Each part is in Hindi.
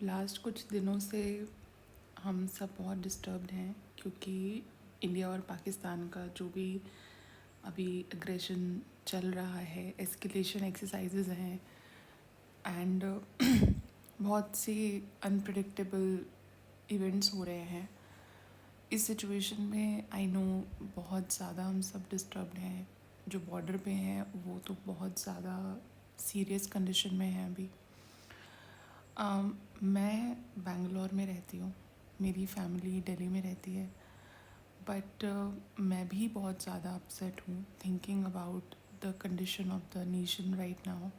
लास्ट कुछ दिनों से हम सब बहुत डिस्टर्ब्ड हैं क्योंकि इंडिया और पाकिस्तान का जो भी अभी एग्रेशन चल रहा है, एस्केलेशन एक्सरसाइजेज हैं एंड बहुत सी अनप्रेडिक्टेबल इवेंट्स हो रहे हैं। इस सिचुएशन में आई नो बहुत ज़्यादा हम सब डिस्टर्ब्ड हैं। जो बॉर्डर पे हैं वो तो बहुत ज़्यादा सीरियस कंडीशन में हैं अभी। मैं बेंगलोर में रहती हूँ, मेरी फैमिली दिल्ली में रहती है, बट मैं भी बहुत ज़्यादा अपसेट हूँ thinking about the condition of the nation right now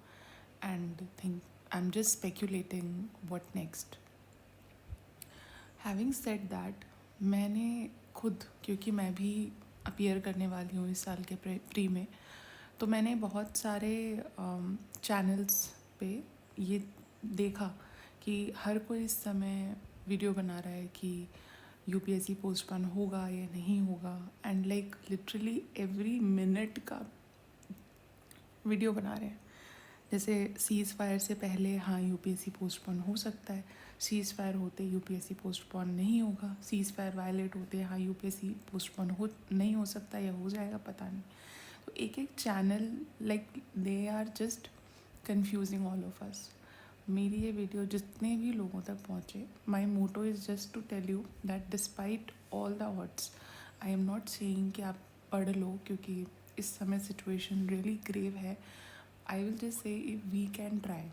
and think I am just speculating what next. Having said that, मैंने खुद, क्योंकि मैं भी अपीयर करने वाली हूँ इस साल के प्री में, तो मैंने बहुत सारे चैनल्स पे ये देखा कि हर कोई इस समय वीडियो बना रहा है कि यूपीएससी पोस्टपोन होगा या नहीं होगा, and like literally every minute का वीडियो बना रहे हैं। जैसे सीज़ फायर से पहले हाँ यूपीएससी पोस्टपोन हो सकता है, सीज़ फायर होते यूपीएससी पोस्टपोन नहीं होगा, सीज़ फायर वायलेट होते हाँ यूपीएससी पोस्टपोन हो नहीं हो सकता या हो जाएगा पता नहीं। तो एक एक channel like they are just confusing all of us. मेरी ये वीडियो जितने भी लोगों तक पहुँचे, my motto is just to tell you that despite all the odds, I am not saying कि आप पढ़ लो क्योंकि इस समय सिचुएशन रियली ग्रेव है। I will just say if we can try,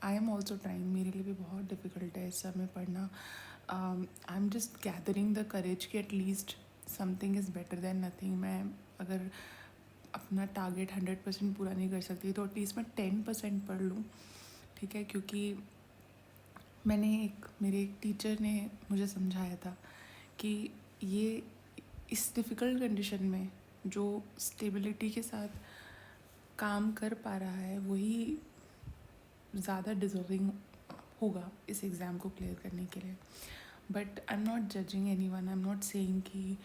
I am also trying, मेरे लिए भी बहुत डिफ़िकल्ट है इस समय पढ़ना। I am just gathering the courage कि at least something is better than nothing. मैं अगर अपना टारगेट 100% पूरा नहीं कर सकती तो एटलीस्ट मैं 10% पढ़ लूँ, ठीक है। क्योंकि मेरे एक टीचर ने मुझे समझाया था कि ये इस डिफ़िकल्ट कंडीशन में जो स्टेबिलिटी के साथ काम कर पा रहा है वही ज़्यादा डिज़र्विंग होगा इस एग्ज़ाम को क्लियर करने के लिए। But I am not judging any one, I am not saying कि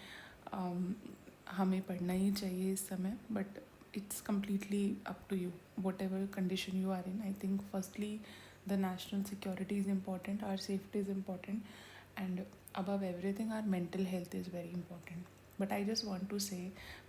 हमें पढ़ना ही चाहिए इस समय, but it's completely up to you, whatever condition you are in. I think firstly the national security is important, our safety is important, and above everything our mental health is very important. But I just want to say,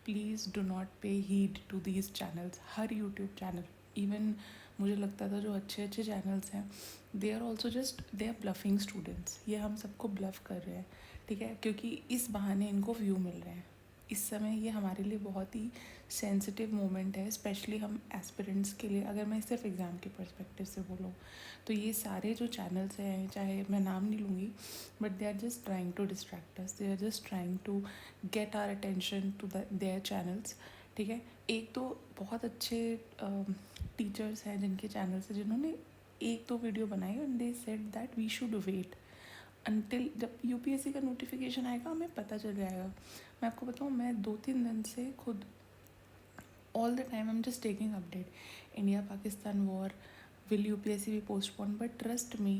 please do not pay heed to these channels. Her YouTube channel, even मुझे लगता था जो अच्छे अच्छे चैनल्स हैं, they are also just they are bluffing students. ये हम सबको ब्लफ कर रहे हैं, ठीक है, क्योंकि इस बहाने इनको व्यू मिल रहे हैं। इस समय ये हमारे लिए बहुत ही सेंसिटिव मोमेंट है, स्पेशली हम एस्पिरेंट्स के लिए। अगर मैं सिर्फ एग्ज़ाम के पर्सपेक्टिव से बोलूँ तो ये सारे जो चैनल्स हैं, चाहे मैं नाम नहीं लूँगी, but they are just trying to distract us, they are just trying to get our attention to their channels, ठीक है। एक तो बहुत अच्छे टीचर्स हैं जिनके चैनल्स हैं, जिन्होंने एक दो वीडियो बनाई and they said that we should wait until जब यूपीएससी का नोटिफिकेशन आएगा हमें पता चल जाएगा। मैं आपको बताऊँ, मैं 2-3 दिन से खुद all the time I am just taking update, India Pakistan war, will UPSC भी पोस्टपोन। बट ट्रस्ट मी,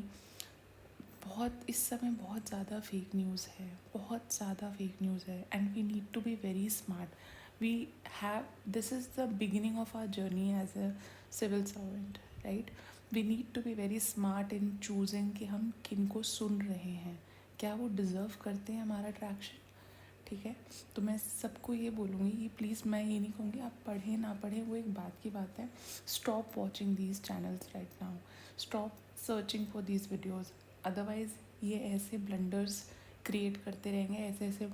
बहुत इस समय बहुत ज़्यादा फेक न्यूज़ है, बहुत ज़्यादा फेक न्यूज़ है, and we need to be very smart. We have, this is the beginning of our journey as a civil servant, right. We need to be very smart in choosing कि हम किन को सुन रहे हैं, क्या वो डिज़र्व करते हैं हमारा अट्रैक्शन, ठीक है। तो मैं सबको ये बोलूँगी कि प्लीज़, मैं ये नहीं कहूँगी आप पढ़ें ना पढ़ें, वो एक बात की बात है। Stop watching these channels right now, stop searching for these videos, otherwise ये ऐसे ब्लंडर्स क्रिएट करते रहेंगे, ऐसे ऐसे,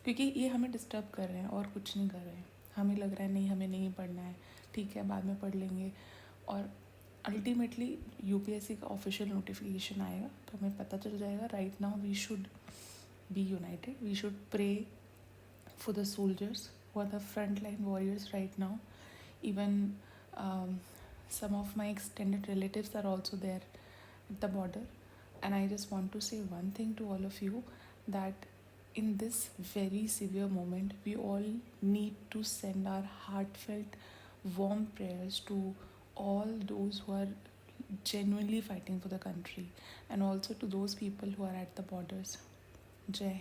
क्योंकि ये हमें डिस्टर्ब कर रहे हैं और कुछ नहीं कर रहे हैं। हमें लग रहा है नहीं हमें नहीं पढ़ना है, ठीक है बाद में पढ़ लेंगे, और अल्टीमेटली यूपीएससी का ऑफिशियल नोटिफिकेशन आएगा तो हमें पता चल जाएगा। Right now we should be united, we should pray for the soldiers who are the frontline warriors right now. Even some of my extended relatives are also there at the border, and I just want to say one thing to all of you, that in this very severe moment we all need to send our heartfelt warm prayers to all those who are genuinely fighting for the country, and also to those people who are at the borders. Jai Hind.